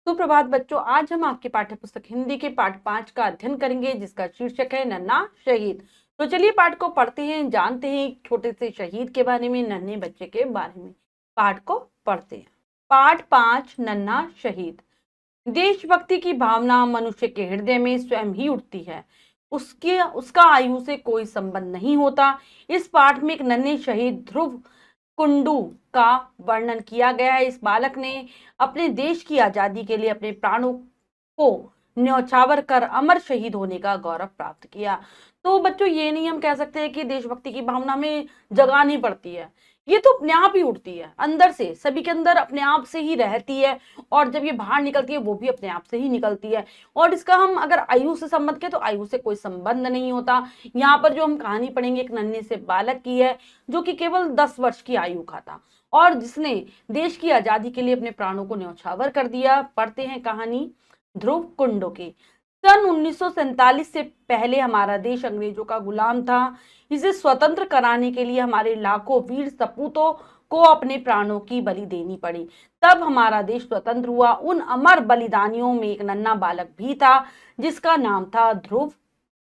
सुप्रभात बच्चों, आज हम आपकी पाठ्य पुस्तक हिंदी के पाठ 5 का अध्ययन करेंगे, जिसका शीर्षक है नन्हा शहीद। तो चलिए पाठ को पढ़ते हैं, जानते हैं एक छोटे से शहीद के बारे में, नन्हे बच्चे के बारे में। पाठ को पढ़ते हैं। पाठ 5, नन्हा शहीद। देशभक्ति की भावना मनुष्य के हृदय में स्वयं ही उठती है। उसका आयु से कोई संबंध नहीं होता। इस पाठ में एक नन्हे शहीद ध्रुव कुंडू का वर्णन किया गया है। इस बालक ने अपने देश की आजादी के लिए अपने प्राणों को न्यौछावर कर अमर शहीद होने का गौरव प्राप्त किया। तो बच्चों, ये नहीं हम कह सकते हैं कि देशभक्ति की भावना में जगानी पड़ती है, ये तो अपने आप ही उठती है, अंदर से, सभी के अंदर अपने आप से ही रहती है। और जब ये बाहर निकलती है वो भी अपने आप से ही निकलती है। और इसका हम अगर आयु से संबंध करें तो आयु से कोई संबंध नहीं होता। यहाँ पर जो हम कहानी पढ़ेंगे एक नन्हे से बालक की है, जो कि केवल 10 वर्ष की आयु का था और जिसने देश की आजादी के लिए अपने प्राणों को न्यौछावर कर दिया। पढ़ते हैं कहानी ध्रुव कुंडो की। सन 1947 से पहले हमारा देश अंग्रेजों का गुलाम था। इसे स्वतंत्र कराने के लिए हमारे लाखों वीर सपूतों को अपने प्राणों की बलि देनी पड़ी। तब हमारा देश स्वतंत्र हुआ। उन अमर बलिदानियों में एक नन्हा बालक भी था, जिसका नाम था ध्रुव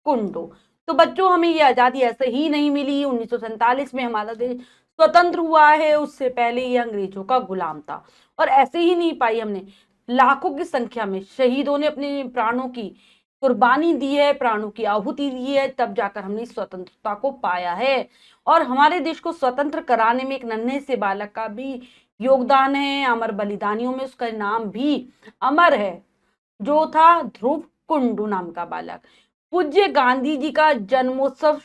कुंडो। तो बच्चों, हमें ये आजादी ऐसे ही नहीं मिली। 1947 में हमारा देश स्वतंत्र हुआ है, उससे पहले ये अंग्रेजों का गुलाम था। और ऐसे ही नहीं पाई हमने, लाखों की संख्या में शहीदों ने अपने प्राणों की कुर्बानी दी है, प्राणों की आहुति दी है, तब जाकर हमने स्वतंत्रता को पाया है। और हमारे देश को स्वतंत्र कराने में एक नन्हे से बालक का भी योगदान है। अमर बलिदानियों में उसका नाम भी अमर है, जो था ध्रुव कुंडू नाम का बालक। पूज्य गांधी जी का जन्मोत्सव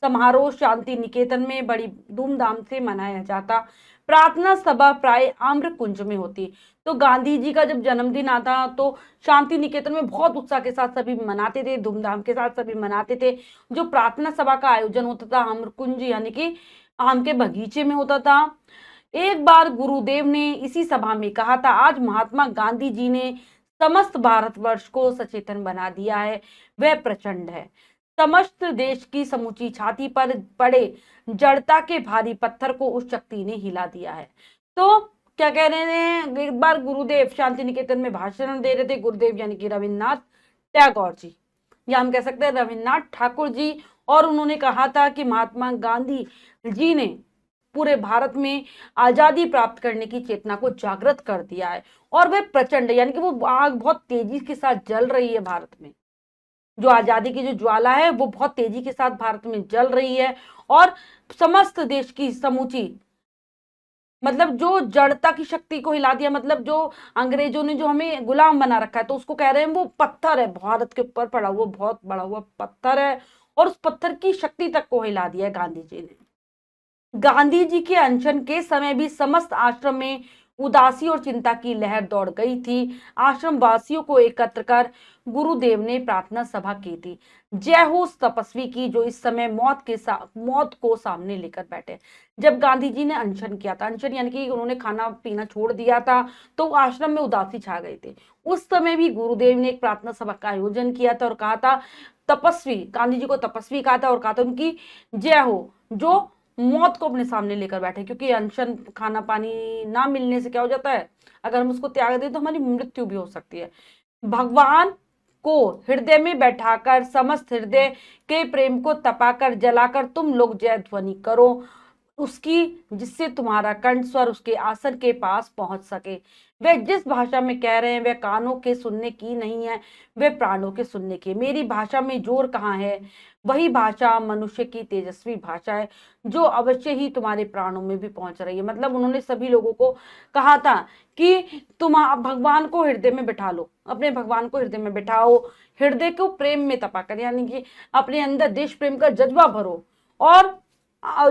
समारोह शांति निकेतन में बड़ी धूमधाम से मनाया जाता। प्रार्थना सभा प्राय आम्र कुंज में होती। तो गांधी जी का जब जन्मदिन आता तो शांति निकेतन में बहुत उत्साह के साथ सभी मनाते थे, धूमधाम के साथ सभी मनाते थे। जो प्रार्थना सभा का आयोजन होता था आम्र कुंज यानी कि आम के बगीचे में होता था। एक बार गुरुदेव ने इसी सभा में कहा था, आज महात्मा गांधी जी ने समस्त भारतवर्ष को सचेतन बना दिया है, वह प्रचंड है। समस्त देश की समूची छाती पर पड़े जड़ता के भारी पत्थर को उस शक्ति ने हिला दिया है। तो क्या कह रहे हैं, एक बार गुरुदेव शांति निकेतन में भाषण दे रहे थे। गुरुदेव यानी कि रविन्द्रनाथ टैगोर जी, या हम कह सकते हैं रविन्द्रनाथ ठाकुर जी। और उन्होंने कहा था कि महात्मा गांधी जी ने पूरे भारत में आजादी प्राप्त करने की चेतना को जागृत कर दिया है। और वह प्रचंड यानी कि वो आग बहुत तेजी के साथ जल रही है भारत में। जो आजादी की जो ज्वाला है वो बहुत तेजी के साथ भारत में जल रही है। और समस्त देश की समूची, मतलब जो जड़ता की शक्ति को हिला दिया, मतलब जो अंग्रेजों ने जो हमें गुलाम बना रखा है, तो उसको कह रहे हैं वो पत्थर है, भारत के ऊपर पड़ा हुआ बहुत बड़ा हुआ पत्थर है। और उस पत्थर की शक्ति तक को हिला दिया है गांधी जी ने। गांधी जी के अनशन के समय भी समस्त आश्रम में उदासी और चिंता की लहर दौड़ गई थी। आश्रम वासियों को एकत्र कर गुरुदेव ने प्रार्थना सभा की थी। जय हो उस तपस्वी की जो इस समय मौत को सामने लेकर बैठे। जब गांधी जी ने अनशन किया था, अनशन यानी कि उन्होंने खाना पीना छोड़ दिया था, तो आश्रम में उदासी छा गई थी। उस समय भी गुरुदेव ने एक प्रार्थना सभा का आयोजन किया था और कहा था, तपस्वी, गांधी जी को तपस्वी कहा था और कहा था उनकी जय हो, जो मौत को अपने सामने लेकर बैठे। क्योंकि अनशन, खाना पानी ना मिलने से क्या हो जाता है, अगर हम उसको त्याग दें तो हमारी मृत्यु भी हो सकती है। भगवान को हृदय में बैठाकर समस्त हृदय के प्रेम को तपाकर जलाकर तुम लोग जय ध्वनि करो उसकी, जिससे तुम्हारा कंठ स्वर उसके आसन के पास पहुंच सके। वे जिस भाषा में कह रहे हैं वह कानों के सुनने की नहीं है, वे प्राणों के सुनने की। मेरी भाषा में जोर कहाँ है, वही भाषा मनुष्य की तेजस्वी भाषा है, जो अवश्य ही तुम्हारे प्राणों में भी पहुंच रही है। मतलब उन्होंने सभी लोगों को कहा था कि तुम भगवान को हृदय में बिठा लो, अपने भगवान को हृदय में बिठाओ, हृदय को प्रेम में तपाकर, यानी कि अपने अंदर देश प्रेम का जज्बा भरो और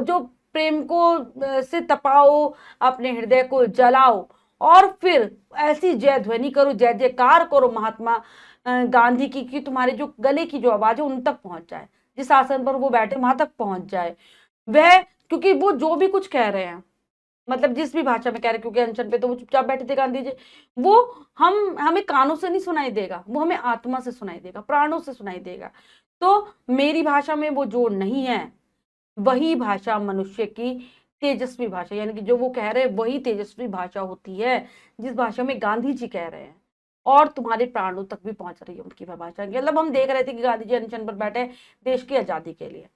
जो प्रेम को से तपाओ, अपने हृदय को जलाओ और फिर ऐसी जय ध्वनि करो, जय जयकार करो महात्मा गांधी की, कि तुम्हारे जो गले की जो आवाज है उन तक पहुंच जाए, जिस आसन पर वो बैठे वहां तक पहुंच जाए वह। क्योंकि वो जो भी कुछ कह रहे हैं, मतलब जिस भी भाषा में कह रहे हैं, क्योंकि अनशन पे तो वो चुपचाप बैठे थे गांधी जी, वो हमें कानों से नहीं सुनाई देगा, वो हमें आत्मा से सुनाई देगा, प्राणों से सुनाई देगा। तो मेरी भाषा में वो जोड़ नहीं है, वही भाषा मनुष्य की तेजस्वी भाषा, यानी कि जो वो कह रहे हैं वही तेजस्वी भाषा होती है, जिस भाषा में गांधी जी कह रहे हैं। और तुम्हारे प्राणों तक भी पहुंच रही है उनकी वह भाषा। मतलब हम देख रहे थे कि गांधी जी अनशन पर बैठे देश की आजादी के लिए।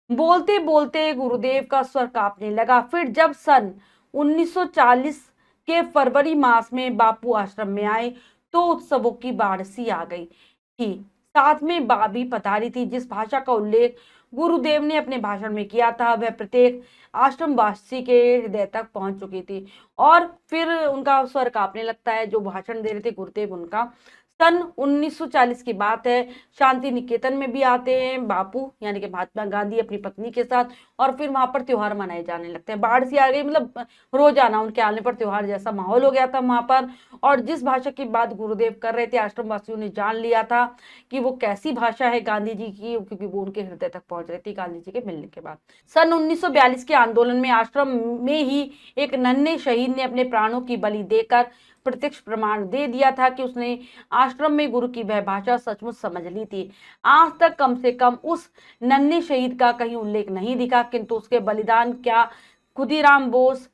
बोलते बोलते गुरुदेव का स्वर कांपने लगा। फिर जब सन 1940 के फरवरी मास में बापू आश्रम में आए तो उत्सवों की बाढ़ सी आ गई थी। साथ में बा भी पधारी थी। जिस भाषा का उल्लेख गुरुदेव ने अपने भाषण में किया था वह प्रत्येक आश्रमवासी के हृदय तक पहुंच चुकी थी। और फिर उनका स्वर कांपने लगता है। जो भाषण दे रहे थे गुरुदेव उनका सन 1940 की बात है। शांति निकेतन में भी आते हैं बापू यानी कि महात्मा गांधी अपनी पत्नी के साथ, और फिर वहां पर त्योहार मनाए जाने लगते हैं। बाढ़ सी आ गई, मतलब रोजाना उनके आने पर त्योहार जैसा माहौल हो गया था वहां पर। और जिस भाषा की बात गुरुदेव कर रहे थे आश्रम वासियों ने जान लिया था कि वो कैसी भाषा है गांधी जी की, क्योंकि वो उनके हृदय तक पहुंच रही थी गांधी जी के मिलने के बाद। सन 1942 के आंदोलन में आश्रम में ही एक नन्हे शहीद ने अपने प्राणों की बलि देकर प्रत्यक्ष प्रमाण दे दिया था कि उसने आश्रम में गुरु की वह भाषा सचमुच समझ ली थी। आज तक कम से कम उस नन्हे शहीद का कहीं उल्लेख नहीं दिखा, किंतु उसके बलिदान क्या खुदीराम बोस,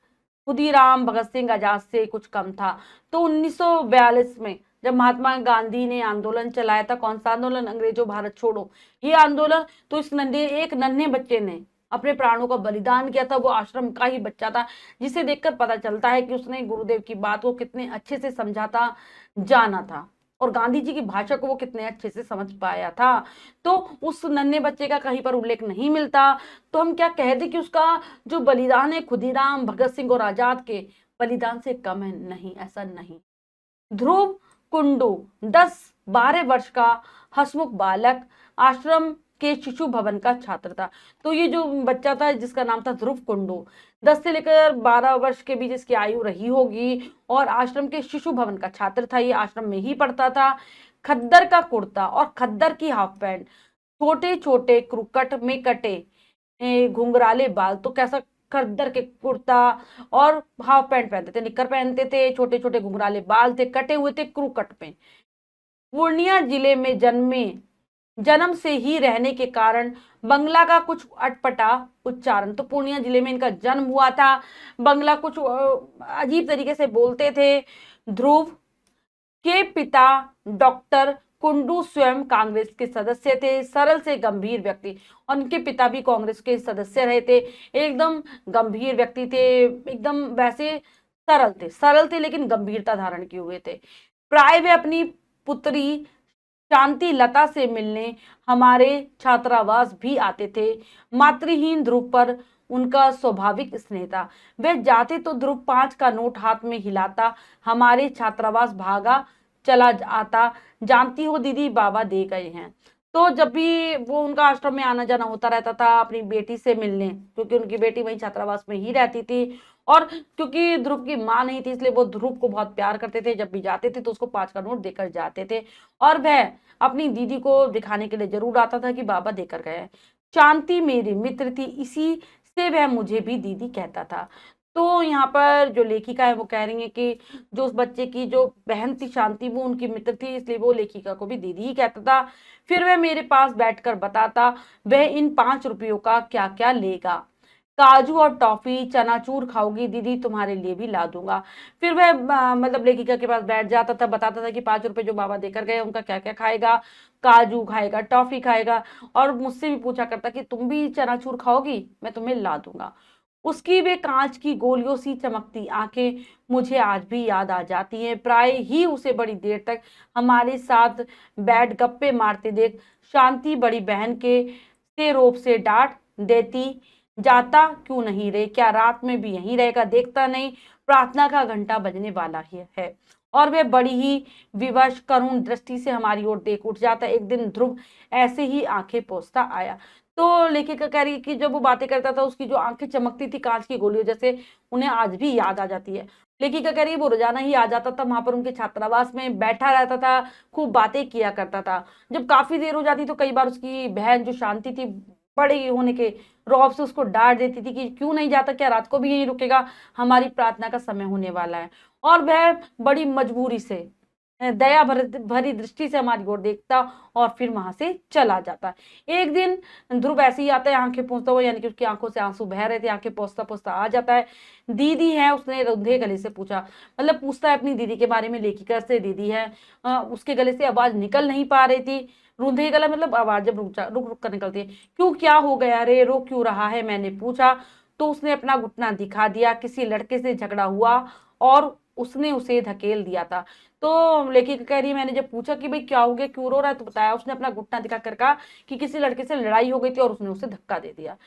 खुदीराम भगत सिंह आजाद से कुछ कम था। तो 1942 में जब महात्मा गांधी ने आंदोलन चलाया था, कौन सा आंदोलन, अंग्रेजों भारत छोड़ो, ये आंदोलन, तो इस एक नन्हे बच्चे ने अपने प्राणों का बलिदान किया था। वो आश्रम का ही बच्चा था, जिसे देखकर पता चलता है कि उसने गुरुदेव की बात को कितने अच्छे से समझा था, जाना था, और गांधी जी की भाषा को वो कितने अच्छे से समझ पाया था। तो उस नन्हे बच्चे का कहीं पर उल्लेख नहीं मिलता। तो हम क्या कहते कि उसका जो बलिदान है खुदीराम भगत सिंह और आजाद के बलिदान से कम है? नहीं, ऐसा नहीं। ध्रुव कुंडू 10-12 वर्ष का हसमुख बालक आश्रम के शिशु भवन का छात्र था। तो ये जो बच्चा था जिसका नाम था ध्रुव कुंडू, 10 से लेकर 12 वर्ष के बीच इसकी आयु रही होगी, और आश्रम के शिशु भवन का छात्र था। ये आश्रम में ही पढ़ता था। खद्दर का कुर्ता और खद्दर की हाफ पैंट, छोटे छोटे क्रुकट में कटे घुंघराले बाल, तो कैसा खद्दर के कुर्ता और हाफ पैंट पहनते थे, निक्कर पहनते थे, छोटे छोटे घुंघराले बाल थे, कटे हुए थे क्रूकट में। पूर्णिया जिले में जन्म से ही रहने के कारण बंगला का कुछ अटपटा उच्चारण, तो पूर्णिया जिले में इनका जन्म हुआ था, बंगला कुछ अजीब तरीके से बोलते थे। ध्रुव के पिता डॉक्टर कुंडू स्वयं कांग्रेस के सदस्य थे, सरल से गंभीर व्यक्ति, और उनके पिता भी कांग्रेस के सदस्य रहे थे। एकदम गंभीर व्यक्ति थे, एकदम वैसे सरल थे लेकिन गंभीरता धारण किए हुए थे। प्राय वे अपनी पुत्री शांति लता से मिलने हमारे छात्रावास भी आते थे। मातृहीन ध्रुव पर उनका स्वाभाविक स्नेह था। वे जाते तो ध्रुव 5 का नोट हाथ में हिलाता हमारे छात्रावास भागा चला आता, जानती हो दीदी बाबा दे गए हैं। तो जब भी वो उनका आश्रम में आना जाना होता रहता था अपनी बेटी से मिलने, क्योंकि उनकी बेटी वहीं छात्रावास में ही रहती थी, और क्योंकि ध्रुव की माँ नहीं थी इसलिए वो ध्रुव को बहुत प्यार करते थे। जब भी जाते थे तो उसको 5 का नोट देकर जाते थे, और वह अपनी दीदी को दिखाने के लिए जरूर आता था कि बाबा देकर गए। शांति मेरी मित्र थी, इसी से वह मुझे भी दीदी कहता था। तो यहाँ पर जो लेखिका है वो कह रही है कि जो उस बच्चे की जो बहन थी शांति, वो उनकी मित्र थी, इसलिए वो लेखिका को भी दीदी ही कहता था। फिर वह मेरे पास बैठकर बताता वह इन 5 रुपयों का क्या क्या लेगा। काजू और टॉफी चनाचूर खाओगी दीदी, तुम्हारे लिए भी ला दूंगा। फिर वह मतलब लेखिका के पास बैठ जाता था, बताता था कि 5 रुपए जो बाबा देकर गए उनका क्या क्या खाएगा, काजू खाएगा, टॉफी खाएगा, और मुझसे भी पूछा करता कि तुम भी चनाचूर खाओगी, मैं तुम्हें ला दूंगा। उसकी वे कांच की गोलियों सी चमकती आंखें मुझे आज भी याद आ जाती हैं। प्राय ही उसे बड़ी देर तक हमारे साथ बैठ गप्पे मारते देख शांति बड़ी बहन के से रोब से डांट देती, जाता क्यों नहीं रे, क्या रात में भी यहीं रहेगा, देखता नहीं प्रार्थना का घंटा बजने वाला ही है। और वह बड़ी ही विवश करुण दृष्टि से हमारी ओर देख उठ जाता। एक दिन ध्रुव ऐसे ही आंखें पोंछता आया। तो लेखिका कह रही है कि जब वो बातें करता था उसकी जो आंखें चमकती थी कांच की गोलियों जैसे, उन्हें आज भी याद आ जाती है। लेखिका कह रही है वो रोजाना ही आ जाता था, वहां पर उनके छात्रावास में बैठा रहता था, खूब बातें किया करता था। जब काफी देर हो जाती तो कई बार उसकी बहन जो शांति थी बड़े होने के रौब से उसको डांट देती थी कि क्यों नहीं जाता, क्या रात को भी यहीं रुकेगा, हमारी प्रार्थना का समय होने वाला है। और वह बड़ी मजबूरी से दया भरी दृष्टि से हमारी ओर देखता और फिर वहां से चला जाता। एक दिन ध्रुव ऐसे ही आता है, आंखें पोंछता हुआ, यानी कि उसकी आंखों से आंसू बह रहे थे, आंखें पोंछता पोंछता आ जाता है। दीदी है, उसने रूंधे गले से पूछा, मतलब पूछता है अपनी दीदी के बारे में, लेखिका से दीदी है। उसके गले से आवाज निकल नहीं पा रही थी। रूंधे गला मतलब आवाज जब रुक रुक कर निकलती है। क्यों, क्या हो गया रे, रो क्यों रहा है, मैंने पूछा। तो उसने अपना घुटना दिखा दिया, किसी लड़के से झगड़ा हुआ और उसने उसे धकेल दिया था। तो लेखिका कह रही है, मैंने जब पूछा कि भाई क्या हो गया, क्यों रो रहा है, तो बताया उसने अपना घुटना दिखा कर कहा कि किसी लड़के से लड़ाई हो गई थी और उसने उसे धक्का दे दिया।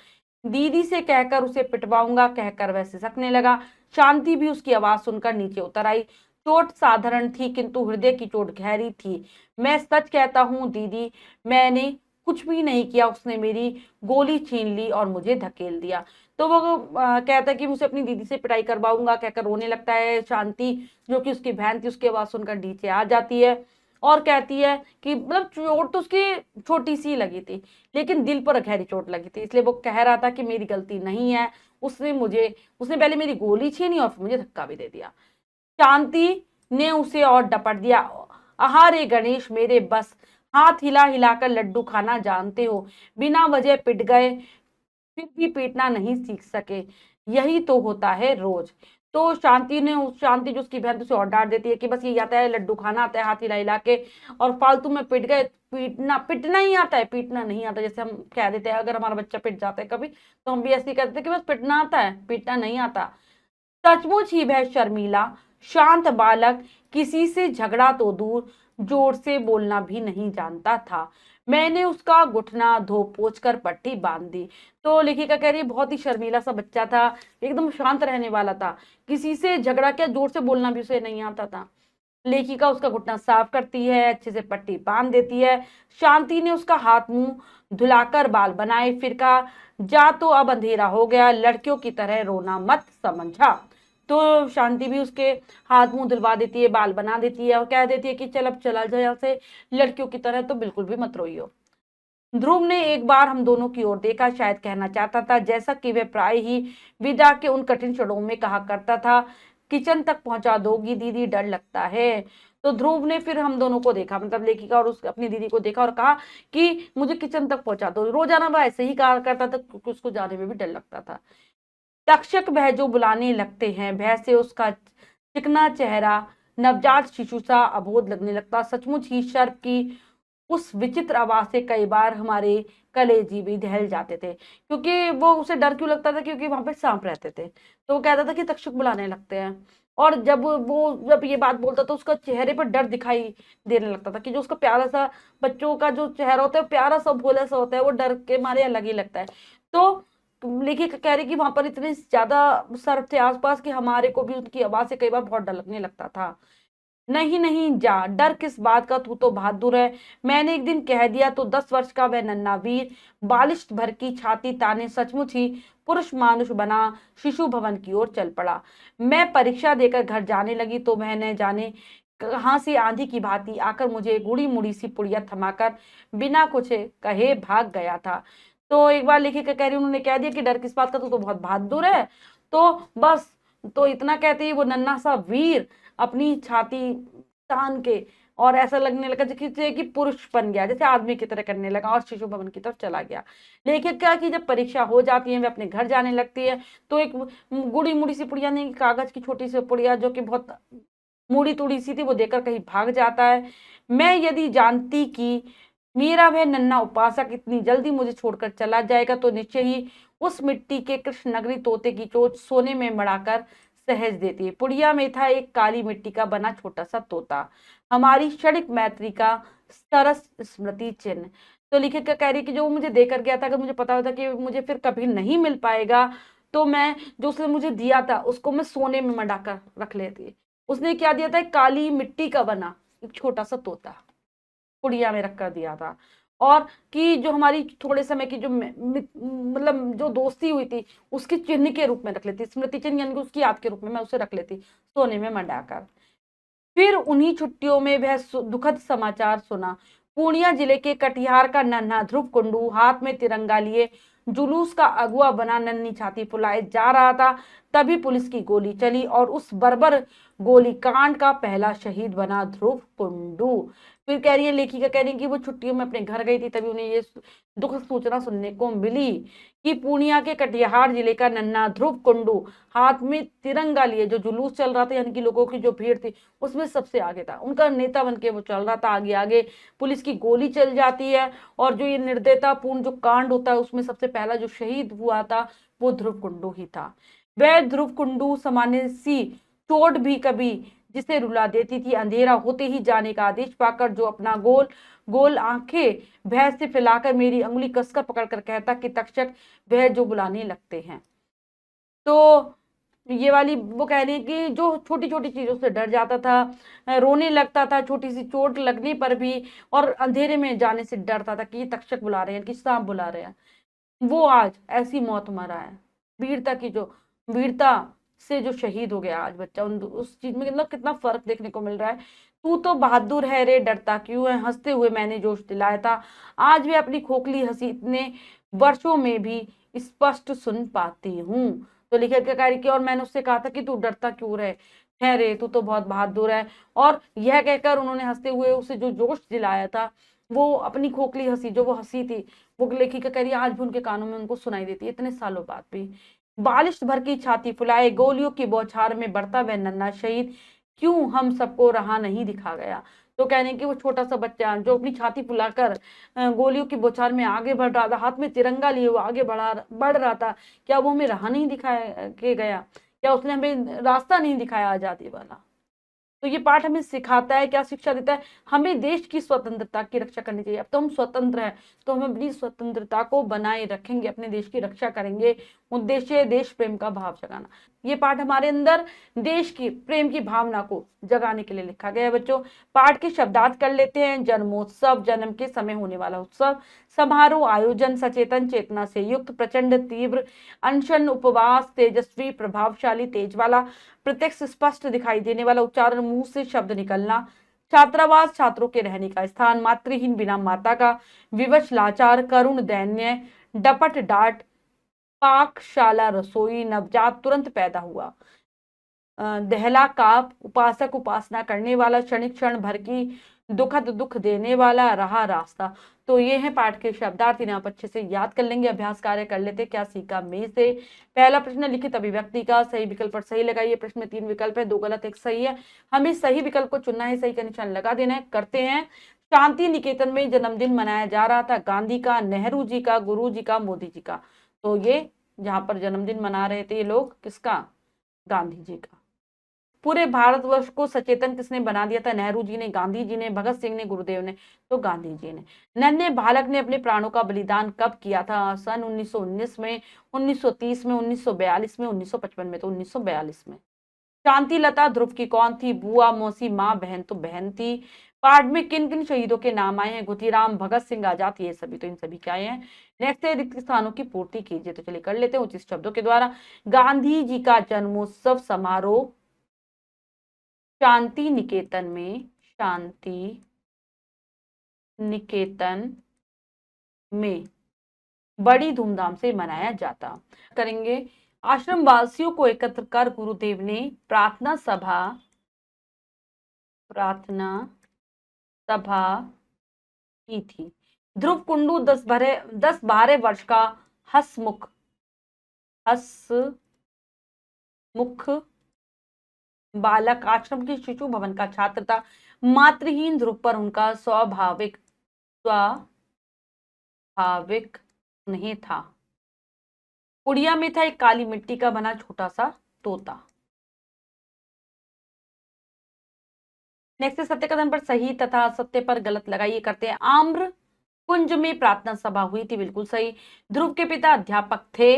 दीदी से कहकर उसे पिटवाऊंगा कहकर वह सिसकने लगा। शांति भी उसकी आवाज सुनकर नीचे उतर आई। चोट साधारण थी किंतु हृदय की चोट गहरी थी। मैं सच कहता हूँ दीदी, मैंने कुछ भी नहीं किया, उसने मेरी गोली छीन ली और मुझे धकेल दिया। तो वो कहता है कि मुझे अपनी दीदी से पिटाई करवाऊंगा कहकर रोने लगता है। शांति जो कि उसकी बहन थी, उसकी आवाज सुनकर नीचे आ जाती है और कहती है कि मतलब चोट तो उसकी छोटी सी लगी थी लेकिन दिल पर गहरी चोट लगी थी, इसलिए वो कह रहा था कि मेरी गलती नहीं है, उसने पहले मेरी गोली छीनी और फिर मुझे धक्का भी दे दिया। शांति ने उसे और डपट दिया, आहा रे गणेश मेरे बस, हाथ हिला हिलाकर लड्डू खाना जानते हो, बिना वजह पिट गए फिर भी पीटना नहीं सीख सके, यही तो होता है रोज। तो शांति जो उसकी बहन, उसे और डांट देती है कि बस ये आता है लड्डू खाना आता है हाथ हिला हिला के, और फालतू में पिट गए, पिटना ही आता है, पीटना नहीं आता। जैसे हम कह देते हैं अगर हमारा बच्चा पिट जाता है कभी, तो हम भी ऐसे ही कहते हैं कि बस पिटना आता है, पीटना नहीं आता। सचमुच ही वह शर्मीला शांत बालक किसी से झगड़ा तो दूर, जोर से बोलना भी नहीं जानता था। मैंने उसका घुटना धो पोंछ कर पट्टी बांध दी। तो लेखिका कह रही है बहुत ही शर्मीला सा बच्चा था, एकदम शांत रहने वाला था, किसी से झगड़ा क्या, जोर से बोलना भी उसे नहीं आता था। लेखिका उसका घुटना साफ करती है, अच्छे से पट्टी बांध देती है। शांति ने उसका हाथ मुंह धुलाकर बाल बनाए, फिर कहा, जा तो अब अंधेरा हो गया, लड़कियों की तरह रोना मत, समझा। तो शांति भी उसके हाथ मुंह धुलवा देती है, बाल बना देती है और कह देती है कि चल अब चला जाए यहाँ से, लड़कियों की तरह तो बिल्कुल भी मत रोइयो। ध्रुव ने एक बार हम दोनों की ओर देखा, शायद कहना चाहता था, जैसा कि वह प्राय ही विदा के उन कठिन क्षणों में कहा करता था, किचन तक पहुंचा दोगी दीदी, डर लगता है। तो ध्रुव ने फिर हम दोनों को देखा, मतलब लेखिका और अपनी दीदी को देखा और कहा कि मुझे किचन तक पहुंचा दो। रोजाना वह ऐसे ही कहा करता था क्योंकि उसको जाने में भी डर लगता था। तक्षक वह जो बुलाने लगते हैं, भय से उसका चिकना चेहरा नवजात शिशु सा अबोध लगने लगता। सचमुच ही सर्प की उस विचित्र आवाज से कई बार हमारे कलेजी भी दहल जाते थे। क्योंकि वो उसे डर क्यों लगता था, क्योंकि वहां पे सांप रहते थे। तो वो कहता था कि तक्षक बुलाने लगते हैं, और जब ये बात बोलता तो उसका चेहरे पर डर दिखाई देने लगता था, कि जो उसका प्यारा सा बच्चों का जो चेहरा होता है, प्यारा सा भोला सा होता है, वो डर के मारे अलग ही लगता है। तो लेखिका कह रही कि वहां पर इतने ज्यादा सर्प थे आसपास कि हमारे को भी उनकी आवाज से कई बार बहुत डर लगने लगता था। नहीं नहीं जा, डर किस बात का, तू तो बहादुर है, मैंने एक दिन कह दिया तो 10 वर्ष का वह नन्हा वीर बालिश भर की छाती ताने सचमुच ही पुरुष मानुष बना शिशु भवन की ओर चल पड़ा। मैं परीक्षा देकर घर जाने लगी तो वह न जाने कहां से आंधी की भांति आकर मुझे गुड़ी मुड़ी सी पुड़िया थमाकर बिना कुछ कहे भाग गया था। तो एक बार लेखिका कह रही, उन्होंने कह दिया कि डर किस बात का, तू तो बहुत बहादुर है। तो बस, तो इतना कहते ही वो नन्हा सा वीर अपनी छाती तान के और ऐसा लगने लगा जैसे कि पुरुष बन गया, जैसे आदमी की तरह करने लगा और शिशु भवन की तरफ चला गया। लेकिन क्या कि जब परीक्षा हो जाती है, वे अपने घर जाने लगती है, तो एक गुड़ी मुड़ी सी पुड़िया नहीं, कागज की छोटी सी पुड़िया जो कि बहुत मुड़ी तुड़ी सी थी, वो देकर कहीं भाग जाता है। मैं यदि जानती कि मेरा वह नन्हा उपासक इतनी जल्दी मुझे छोड़कर चला जाएगा तो निश्चय ही उस मिट्टी के कृष्ण नगरी तोते की चोंच सोने में मढ़ाकर सहज देती है। पुड़िया में था एक काली मिट्टी का बना छोटा सा तोता, हमारी क्षणिक मैत्री का सरस स्मृति चिन्ह। तो लेखिका कह रही कि जो मुझे देकर गया था, अगर मुझे पता होता कि मुझे फिर कभी नहीं मिल पाएगा, तो मैं जो उसने मुझे दिया था उसको मैं सोने में मढ़ाकर रख लेती। उसने क्या दिया था, एक काली मिट्टी का बना एक छोटा सा तोता पुड़िया में रख कर दिया था। और कि जो हमारी थोड़े समय की जो मतलब जो दोस्ती हुई थी, उसकी चिन्ह के रूप में रख लेती, स्मृति चिन्ह यानी कि उसकी याद के रूप में मैं उसे रख लेती सोने में मंडाकर। फिर उन्हीं छुट्टियों में वह दुखद समाचार सुना। पूर्णिया जिले के कटिहार का नन्हा ध्रुव कुंडू हाथ में तिरंगा लिए जुलूस का अगुआ बना नन्ही छाती फुलाए जा रहा था, तभी पुलिस की गोली चली और उस बर्बर गोलीकांड का पहला शहीद बना ध्रुव कुंडू। फिर कह रही है, लेखिका कह रही है कि वो छुट्टियों में अपने घर गई थी, तभी उन्हें ये दुखद सूचना सुनने को मिली कि पूर्णिया के कटिहार जिले का नन्हा ध्रुव कुंडू हाथ में तिरंगा लिए जो जुलूस चल रहा था, यानी कि लोगों की जो भीड़ थी उसमें सबसे आगे था, उनका नेता बन के वो चल रहा था आगे आगे। पुलिस की गोली चल जाती है और जो ये निर्दयतापूर्ण जो कांड होता है उसमें सबसे पहला जो शहीद हुआ था वो ध्रुव कुंडू ही था। वह ध्रुव कुंडू सामान्य सी चोट भी कभी जिसे रुला देती थी, अंधेरा होते ही जाने का आदेश पाकर जो अपना गोल गोल आंखें भय से फैलाकर मेरी अंगुली कसकर पकड़कर कहता कि तक्षक वह जो बुलाने लगते हैं। तो ये वाली वो कह रही है कि जो छोटी छोटी चीजों से डर जाता था, रोने लगता था छोटी सी चोट लगने पर भी, और अंधेरे में जाने से डरता था कि ये तक्षक बुला रहे हैं कि सांप बुला रहे हैं, वो आज ऐसी मौत मरा है। वीरता की जो वीरता से जो शहीद हो गया आज बच्चा, उस चीज में मतलब कितना फर्क देखने को मिल रहा है। तू तो बहादुर है रे, डरता क्यों है, हंसते हुए मैंने जोश दिलाया था, आज भी अपनी खोखली हंसी इतने वर्षों में भी स्पष्ट सुन पाती हूँ। तो लेखक क्या कह रही कि और मैंने उससे कहा था कि तू डरता क्यों रहे है रे, तू तो बहुत बहादुर है। और यह कहकर उन्होंने हंसते हुए उसे जो जोश दिलाया था, वो अपनी खोखली हंसी जो वो हंसी थी, वो लेखिका कह रही आज भी उनके कानों में उनको सुनाई देती है इतने सालों बाद भी। बालिश भर की छाती फुलाए गोलियों की बौछार में बढ़ता वह नन्हा शहीद क्यों हम सबको रहा नहीं दिखा गया। तो कहने कि वो छोटा सा बच्चा जो अपनी छाती फुलाकर गोलियों की बौछार में आगे बढ़ रहा था, हाथ में तिरंगा लिए वो आगे बढ़ रहा था, क्या वो हमें राह नहीं दिखाया के गया, क्या उसने हमें रास्ता नहीं दिखाया आजादी वाला। तो ये पाठ हमें सिखाता है, क्या शिक्षा देता है, हमें देश की स्वतंत्रता की रक्षा करनी चाहिए। अब तो हम स्वतंत्र हैं तो हम अपनी स्वतंत्रता को बनाए रखेंगे, अपने देश की रक्षा करेंगे। उद्देश्य देश प्रेम का भाव जगाना। ये पाठ हमारे अंदर देश की प्रेम की भावना को जगाने के लिए लिखा गया है बच्चों। पाठ के शब्दार्थ कर लेते हैं। जन्मोत्सव, जन्म के समय होने वाला उत्सव। समारोह, आयोजन, सचेतन, चेतना से युक्त, प्रचंड, तीव्र, अनशन, उपवास, तेजस्वी, प्रभावशाली, तेज वाला, प्रत्यक्ष, स्पष्ट दिखाई देने वाला, उच्चारण, मुंह से शब्द निकलना। छात्रावास, छात्रों के रहने का स्थान। मातृहीन, बिना माता का। विवश, लाचार, करुण, दैन्य। डपट, डांट, पाकशाला, रसोई। नवजात, तुरंत पैदा हुआ। दहला, काप, उपासक, उपासना करने वाला। क्षणिक, क्षण भर की दुखद, दुख देने वाला। रहा, रास्ता। तो ये है पाठ के शब्दार्थ, इन्हें आप अच्छे से याद कर लेंगे। अभ्यास कार्य कर लेते क्या सीखा में से। पहला प्रश्न, लिखित अभिव्यक्ति का सही विकल्प पर सही लगाइए। प्रश्न में 3 विकल्प है, 2 गलत 1 सही है। हमें सही विकल्प को चुनना है, सही का निशान लगा देना है। करते हैं। शांति निकेतन में जन्मदिन मनाया जा रहा था गांधी का, नेहरू जी का, गुरु जी का, मोदी जी का। तो ये जहां पर जन्मदिन मना रहे थे ये लोग, किसका? गांधी जी का। पूरे भारतवर्ष को सचेतन किसने बना दिया था? नेहरू जी ने, गांधी जी ने, भगत सिंह ने, गुरुदेव ने। तो गांधी जी ने। नन्हे बालक ने अपने प्राणों का बलिदान कब किया था? सन 1919 में, 1930 में, 1942 में, 1955 में। तो 1942 में। शांति लता ध्रुव की कौन थी? बुआ, मौसी, माँ, बहन। तो बहन थी। पाठ में किन किन शहीदों के नाम आए हैं? घुतीराम, भगत सिंह, आजाद। ये सभी, तो इन सभी क्या हैं? नेक्स्ट है, रिक्त स्थानों की पूर्ति कीजिए। तो चलिए कर लेते हैं उचित शब्दों के द्वारा। गांधी जी का जन्मोत्सव समारोह शांति निकेतन में, शांति निकेतन में बड़ी धूमधाम से मनाया जाता। करेंगे। आश्रम वासियों को एकत्र कर गुरुदेव ने प्रार्थना सभा की थी। ध्रुव कुंडू 10-12 वर्ष का हसमुख बालक आश्रम के शिशु भवन का छात्र था। मातृहीन ध्रुव पर उनका स्वाभाविक नहीं था। उड़िया में था एक काली मिट्टी का बना छोटा सा तोता। नेक्स्ट, सत्य कथन पर सही तथा असत्य पर गलत लगाइए। करते हैं। आम्र कुंज में प्रार्थना सभा हुई थी। बिल्कुल सही। ध्रुव के पिता अध्यापक थे।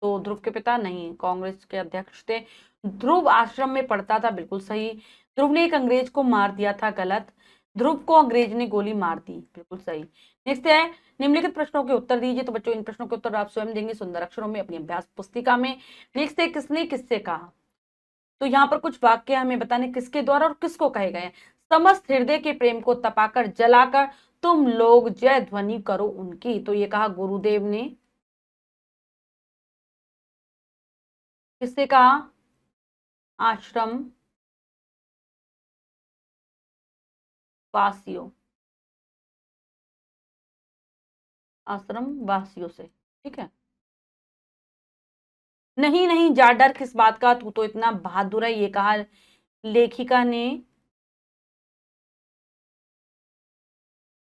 तो ध्रुव के पिता नहीं, कांग्रेस के अध्यक्ष थे। ध्रुव आश्रम में पढ़ता था। बिल्कुल सही। ध्रुव ने एक अंग्रेज को मार दिया था। गलत। ध्रुव को अंग्रेज ने गोली मार दी। बिल्कुल सही। नेक्स्ट है, निम्नलिखित प्रश्नों के उत्तर दीजिए। तो बच्चों इन प्रश्नों के उत्तर आप स्वयं देंगे सुंदर अक्षरों में अपनी अभ्यास पुस्तिका में। नेक्स्ट है, किसने किससे कहा। तो यहाँ पर कुछ वाक्य हमें बताने किसके द्वारा और किसको कहे गए हैं। समस्त हृदय के प्रेम को तपाकर जलाकर तुम लोग जय ध्वनि करो उनकी। तो ये कहा गुरुदेव ने। किससे कहा? आश्रम वासियों, आश्रम वासियों से। ठीक है। नहीं नहीं, जा डर किस बात का, तू तो इतना बहादुर है, ये कहा लेखिका ने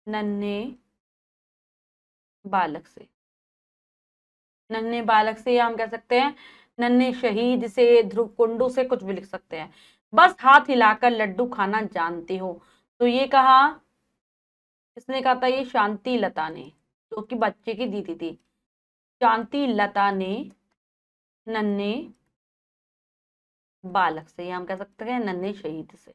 नन्हे बालक से। नन्हे बालक से, या हम कह सकते हैं नन्हे शहीद से, ध्रुव कुंडू से, कुछ भी लिख सकते हैं। बस हाथ हिलाकर लड्डू खाना जानते हो। तो ये कहा, किसने कहा था, ये शांति लता ने, जो कि बच्चे की दीदी थी। शांति लता ने नन्हे बालक से, या हम कह सकते हैं नन्हे शहीद से।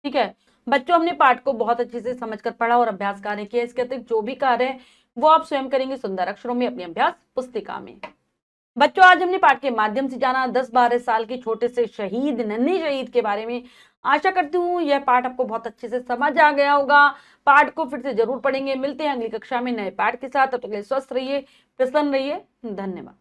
ठीक है बच्चों, हमने पाठ को बहुत अच्छे से समझकर पढ़ा और अभ्यास कार्य किया। इसके अतिरिक्त जो भी कार्य है वो आप स्वयं करेंगे सुंदर अक्षरों में अपनी अभ्यास पुस्तिका में। बच्चों, आज हमने पाठ के माध्यम से जाना 10-12 साल के छोटे से शहीद, नन्हे शहीद के बारे में। आशा करती हूँ यह पाठ आपको बहुत अच्छे से समझ आ गया होगा। पाठ को फिर से जरूर पढ़ेंगे। मिलते हैं अगली कक्षा में नए पाठ के साथ। तब तक के लिए स्वस्थ रहिए, प्रसन्न रहिए। धन्यवाद।